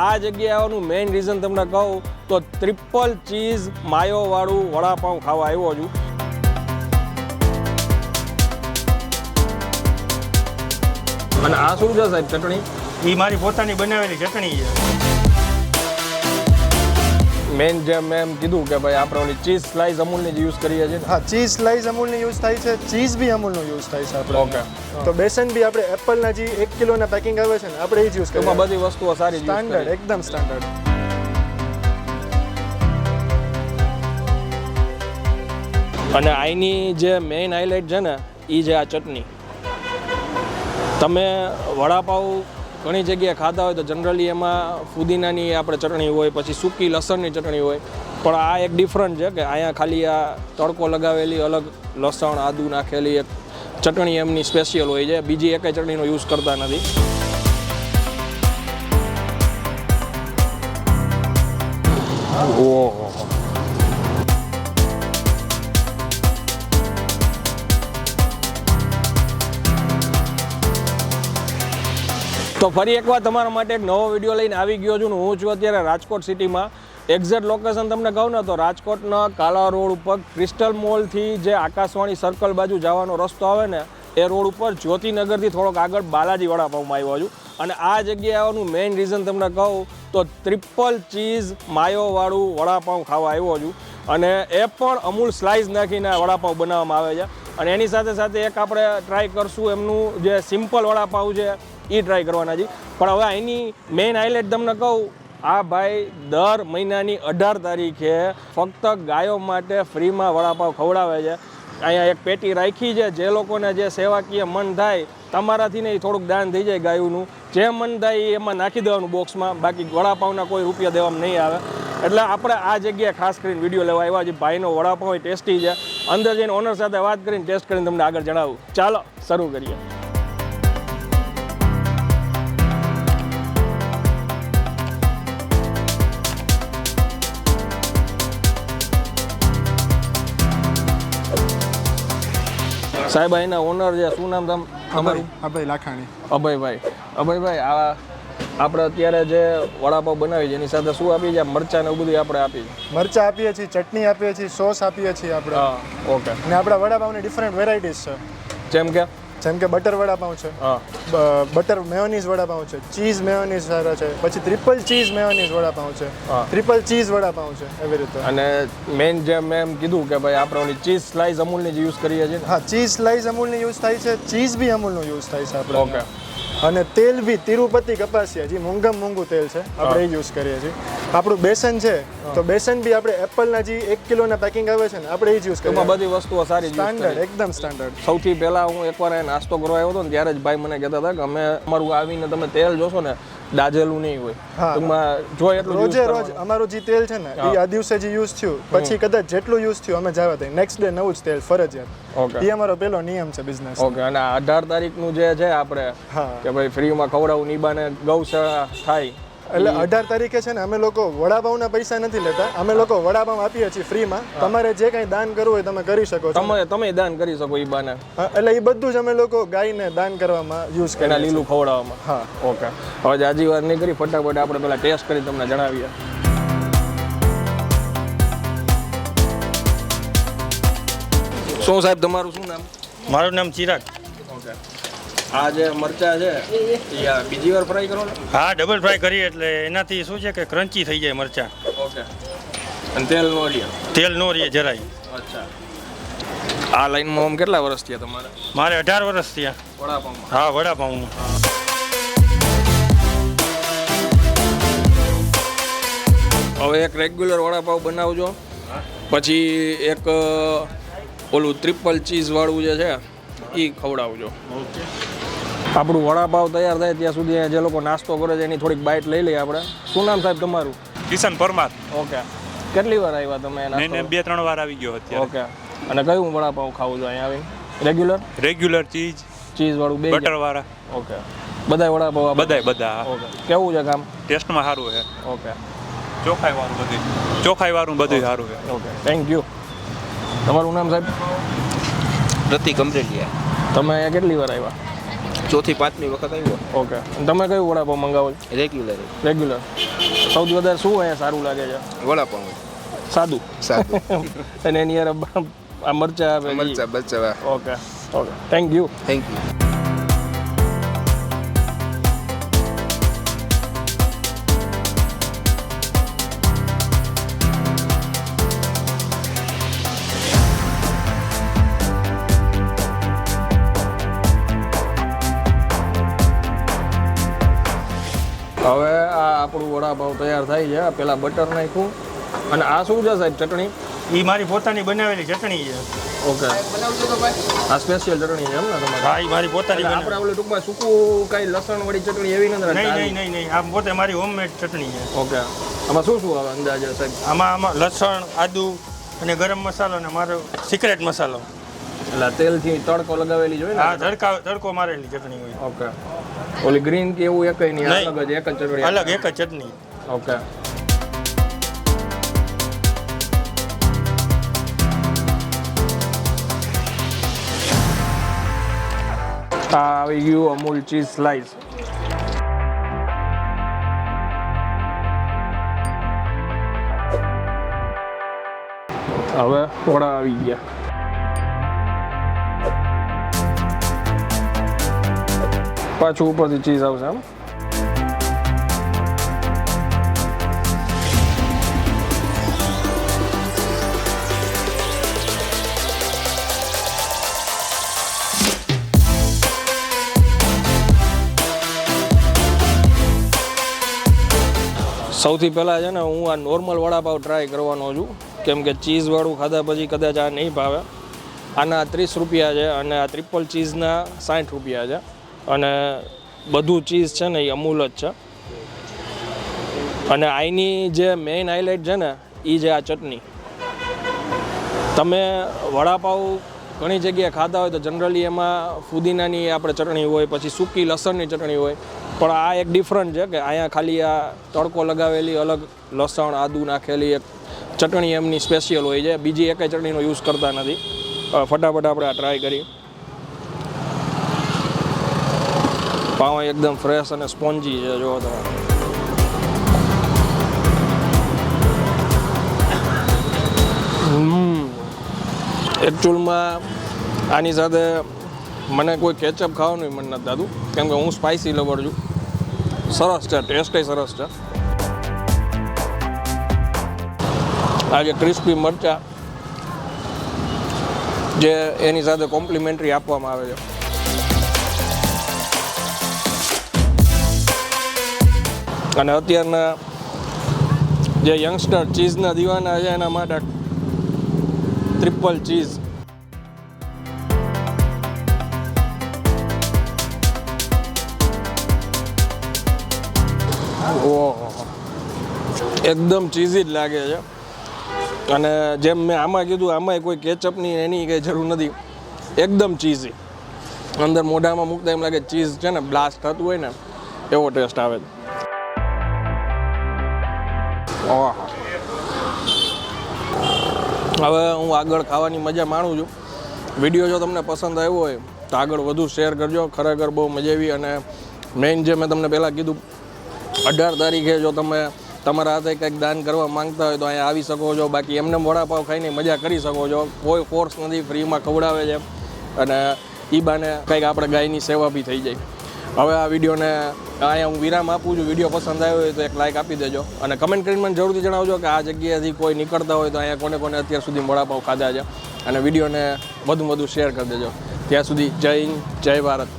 આ જગ્યાએ આવવાનું મેઇન રીઝન તમને કહું તો ટ્રિપલ ચીઝ માયોવાળું વડાપાઉં ખાવા આવ્યો છું. અને આ શું છે સાહેબ ચટણી? એ મારી પોતાની બનાવેલી ચટણી છે. મેઇન જેમ મેં કીધું કે ભાઈ આપણે ઓલી ચીઝ સ્લાઇસ અમૂલની જ યુઝ કરીએ છીએ. હા, ચીઝ સ્લાઇસ અમૂલની યુઝ થાય છે, ચીઝ બી અમૂલનો યુઝ થાય છે આપણે. ઓકે. તો બેસન બી આપણે એપલના જે 1 કિલોના પેકિંગ આવે છે ને આપણે એ જ યુઝ કરીએ. એમાં બધી વસ્તુઓ સારી સ્ટાન્ડર્ડ, એકદમ સ્ટાન્ડર્ડ. અને આની જે મેઇન હાઇલાઇટ છે ને એ છે આ ચટણી. તમે વડાપાઉં ઘણી જગ્યાએ ખાધા હોય તો જનરલી એમાં ફુદીનાની આપણે ચટણી હોય, પછી સૂકી લસણની ચટણી હોય, પણ આ એક ડિફરન્ટ છે કે અહીંયા ખાલી આ તડકો લગાવેલી અલગ લસણ આદુ નાખેલી એક ચટણી એમની સ્પેશિયલ હોય છે. બીજી એકેય ચટણીનો યુઝ કરતા નથી. ઓહો, તો ફરી એકવાર તમારા માટે એક નવો વિડીયો લઈને આવી ગયો છું. હું છું અત્યારે રાજકોટ સિટીમાં. એક્ઝેક્ટ લોકેશન તમને કહું ને તો રાજકોટના કાલા રોડ ઉપર ક્રિસ્ટલ મોલથી જે આકાશવાણી સર્કલ બાજુ જવાનો રસ્તો આવે ને એ રોડ ઉપર જ્યોતિનગરથી થોડોક આગળ બાલાજી વડાપાઉંમાં આવ્યો છું. અને આ જગ્યાએ આવવાનું મેઇન રીઝન તમને કહું તો ટ્રિપલ ચીઝ માયોવાળું વડાપાઉં ખાવા આવ્યો છું. અને એ પણ અમૂલ સ્લાઇસ નાખીને વડાપાઉં બનાવવામાં આવે છે. અને એની સાથે સાથે એક આપણે ટ્રાય કરશું એમનું જે સિમ્પલ વડાપાઉં છે એ ટ્રાય કરવાના છે. પણ હવે એની મેઇન હાઇલાઇટ તમને કહું, આ ભાઈ દર મહિનાની 18 તારીખે ફક્ત ગાયો માટે ફ્રીમાં વડાપાવ ખવડાવે છે. અહીંયા એક પેટી રાખી છે, જે લોકોને જે સેવાકીય મન થાય તમારાથી નહીં થોડુંક દાન થઈ જાય ગાયોનું, જે મન થાય એમાં નાખી દેવાનું બોક્સમાં. બાકી વડાપાવના કોઈ રૂપિયા દેવામાં નહીં આવે. એટલે આપણે આ જગ્યાએ ખાસ કરીને વિડીયો લેવા આવ્યા છે. ભાઈનો વડાપાવ ટેસ્ટી છે. અંદર જઈને ઓનર સાથે વાત કરીને ટેસ્ટ કરીને તમને આગળ જણાવું. ચાલો શરૂ કરીએ. સાહેબ અહીંના ઓનર છે, શું નામ તમારું? અભય લાખાણી. અભયભાઈ, આ આપણે અત્યારે જે વડાપાવ બનાવી છે એની સાથે શું આપી છે? મરચાં ને એવું બધું આપણે આપી છે. મરચાં આપીએ છીએ, ચટણી આપીએ છીએ, સોસ આપીએ છીએ આપણે. હા, ઓકે. અને આપણા વડાપાવની ડિફરન્ટ વેરાયટીઝ છે. જેમ કે બટર વડાપાઉં છે, બટર મેયોનીઝ વડાપાઉં છે, ચીઝ મેયોનીઝ સારા છે, પછી ટ્રિપલ ચીઝ મેયોનીઝ વડાપાઉં છે, ટ્રિપલ ચીઝ વડાપાઉં છે, એવી રીતે. અને મેઇન જેમ મેં કીધું કે ભાઈ આપણે ઓલી ચીઝ સ્લાઇસ અમૂલની જ યુઝ કરીએ છીએ. હા, ચીઝ સ્લાઇસ અમૂલની યુઝ થાય છે, ચીઝ બી અમૂલનો યુઝ થાય છે આપણે. ઓકે. અને તેલ બી તિરુપતિ કપાસિયા, જે મોંઘું તેલ છે આપણે એ યુઝ કરીએ છીએ. આપણું બેસન છે તો બેસન બી આપણે એપલના જે 1 કિલોના પેકિંગ આવે છે ને આપણે એ જ યુઝ કરીએ. એમાં બધી વસ્તુઓ સારી સ્ટાન્ડર્ડ, એકદમ સ્ટાન્ડર્ડ. સૌથી પહેલા હું એકવાર નાસ્તો કરવા આવ્યો હતો ને ત્યારે જ ભાઈ મને કહેતા હતા કે અમે અમારું આવીને તમે તેલ જોશો ને દાજેલું નહીં હોય. ટૂંકમાં જો એટલું રોજ અમારું જે તેલ છે ને એ આ દિવસે જે યુઝ થયું પછી કદાચ જેટલું યુઝ થયું અમે જવા દઈએ, નેક્સ્ટ ડે નવું જ તેલ ફરજિયાત. એ અમારો પહેલો નિયમ છે બિઝનેસ. ઓકે. અને 18 તારીખનું જે છે આપણે કે ભાઈ ફ્રીમાં ખવડાવું નીબાને ગૌશાળા થાય, એટલે 18 તારીખે છે ને અમે લોકો વડાપાવના પૈસા નથી લેતા, અમે લોકો વડાપાવ આપીએ છીએ ફ્રીમાં. તમારે જે કંઈ દાન કરવું હોય તમે કરી શકો છો. તમે દાન કરી શકો એ બાને. એટલે એ બધું જ અમે લોકો ગાયને દાન કરવામાં યુઝ કરીએ, એના લીલું ખવડાવવામાં. હા, ઓકે. હવે જાજી વાર નહીં કરી, ફટાફટ આપણે પહેલા ટેસ્ટ કરી તમને જણાવીએ. શું સાહેબ તમારું શું નામ? મારું નામ ચિરાગ. ઓકે. આ જે મરચા છે એ બીજી વાર ફ્રાય કરો ને? હા, ડબલ ફ્રાય કરીએ એટલે એનાથી શું છે કે ક્રન્ચી થઈ જાય મરચા. ઓકે. અને તેલ નો રહે? તેલ નો રહે જરાય. અચ્છા. આ લાઈનમાં આમ કેટલા વર્ષ થયા તમારે? મારે 18 વર્ષ થયા વડાપાવમાં. હા, વડાપાવનું. હવે એક રેગ્યુલર વડાપાવ બનાવજો, પછી એક ઓલું ટ્રિપલ ચીઝ વાળું જે છે એ ખવડાવજો. આપણું વડાપાવ તૈયાર થાય ત્યાં સુધી જે લોકો નાસ્તો કરે છે એની થોડીક બાઇટ લઈ લઈએ આપણે. શું નામ સાહેબ તમારું? કિશન પરમાર. ઓકે. કેટલી વાર આવ્યા તમે? નહીં, 2-3 વાર આવી ગયો અત્યારે. ઓકે. અને કયું વડાપાવ ખાવું છો અહીંયા આવીને? રેગ્યુલર ચીઝ વાળું, બે બટર વાળા. ઓકે. બધાય વડાપાવ? બધા. ઓકે. કેવું છે કામ? ટેસ્ટમાં સારું છે. ઓકે. ચોખાઈ વાળું બધું સારું છે. Okay, thank you. તમારું નામ સાહેબ? પ્રતિક અમરેલિયા. તમે અહીંયા કેટલી વાર આવ્યા? ચોથી પાંચમી વખત આવ્યો. ઓકે. તમે કયું વડાપાવ મંગાવો છો? Regular regular. સૌથી વધારે શું અહીંયા સારું લાગે છે? વડાપાઉં સાદું. સાદું. અને એની યાર આ મરચા આવે. મરચા બરચા. Okay okay, thank you. Thank you. હવે આ આપણું વડાપાવ તૈયાર થાય છે. પેલા બટર નાખ્યું અને આ શું છે સાહેબ ચટણી? એ મારી પોતાની બનાવેલી ચટણી છે. ઓકે. આ સ્પેશિયલ ચટણી છે એમ ને તમારે? હા, એ મારી પોતાની આપણે ઓલું ટૂંકમાં સૂકું કઈ લસણ વાળી ચટણી એવી નથી? નહીં. આ પોતે મારી હોમમેડ ચટણી છે. ઓકે. આમાં શું શું આવે અંદાજે સાહેબ? આમાં લસણ, આદુ અને ગરમ મસાલો અને મારો સિક્રેટ મસાલો. એટલે તેલથી તડકો લગાવેલી જોઈએ ને? હા, તડકો મારેલી ચટણી હોય. ઓકે. ઓલી ગ્રીન કે એવું એકય નહીં, અલગ જ એક જ ચટણી? અલગ એક જ ચટણી. ઓકે. આ આવી ગયું અમૂલ ચીઝ સ્લાઈસ. હવે વડા આવી ગયા. પાછું ઉપરથી ચીઝ આવશે આમ. સૌથી પહેલાં છે ને હું આ નોર્મલ વડાપાવ ટ્રાય કરવાનો છું, કેમ કે ચીઝવાળું ખાધા પછી કદાચ આ નહીં ભાવે. આના 30 રૂપિયા છે અને આ ટ્રિપલ ચીઝના 60 રૂપિયા છે. અને બધું ચીઝ છે ને એ અમૂલ જ છે. અને આની જે મેઇન હાઇલાઇટ છે ને એ છે આ ચટણી. તમે વડાપાવ ઘણી જગ્યાએ ખાધા હોય તો જનરલી એમાં ફુદીનાની આપણે ચટણી હોય, પછી સૂકી લસણની ચટણી હોય, પણ આ એક ડિફરન્ટ છે કે અહીંયા ખાલી આ તડકો લગાવેલી અલગ લસણ આદુ નાખેલી એક ચટણી એમની સ્પેશિયલ હોય છે. બીજી એકેય ચટણીનો યુઝ કરતા નથી. ફટાફટ આપણે આ ટ્રાય કરીએ. પાવ એકદમ ફ્રેશ અને સ્પોન્જી છે, જો તમે. એકચ્યુઅલમાં આની સાથે મને કોઈ કેચઅપ ખાવાનું મન નથી થતું, કેમ કે હું સ્પાઇસી લવર છું. સરસ છે, ટેસ્ટ સરસ છે. આ જે ક્રિસ્પી મરચાં જે એની સાથે કોમ્પ્લિમેન્ટરી આપવામાં આવે છે. અને અત્યારના જે યંગસ્ટર ચીઝના દીવાના છે એના માટે ટ્રિપલ ચીઝ. ઓહો, એકદમ ચીઝી જ લાગે છે. અને જેમ મેં આમાં કીધું, આમાંય કોઈ કેચઅપની એની કંઈ જરૂર નથી. એકદમ ચીઝી. અંદર મોઢામાં મૂકતા એમ લાગે ચીઝ છે ને બ્લાસ્ટ થતું હોય ને એવો ટેસ્ટ આવે છે. હવે હું આગળ ખાવાની મજા માણું છું. વિડીયો જો તમને પસંદ આવ્યો હોય તો આગળ વધુ શેર કરજો. ખરેખર બહુ મજા આવી. અને મેઇન જે મેં તમને પહેલાં કીધું, 18 તારીખે જો તમે તમારા હાથે કંઈક દાન કરવા માંગતા હોય તો અહીંયા આવી શકો છો. બાકી એમને વડાપાવ ખાઈને મજા કરી શકો છો. કોઈ ફોર્સ નથી, ફ્રીમાં ખવડાવે છે. અને એ બાને કંઈક આપણે ગાયની સેવા બી થઈ જાય. હવે આ વિડીયોને અહીંયા હું વિરામ આપું છું. વિડીયો પસંદ આવ્યો હોય તો એક લાઇક આપી દેજો. અને કમેન્ટ કરીને મને જરૂરથી જણાવજો કે આ જગ્યાએથી કોઈ નીકળતા હોય તો અહીંયા કોને કોને અત્યાર સુધી વડાપાવ ખાધા છે. અને વિડીયોને વધુ શેર કરી દેજો. ત્યાં સુધી જય હિન્દ, જય ભારત.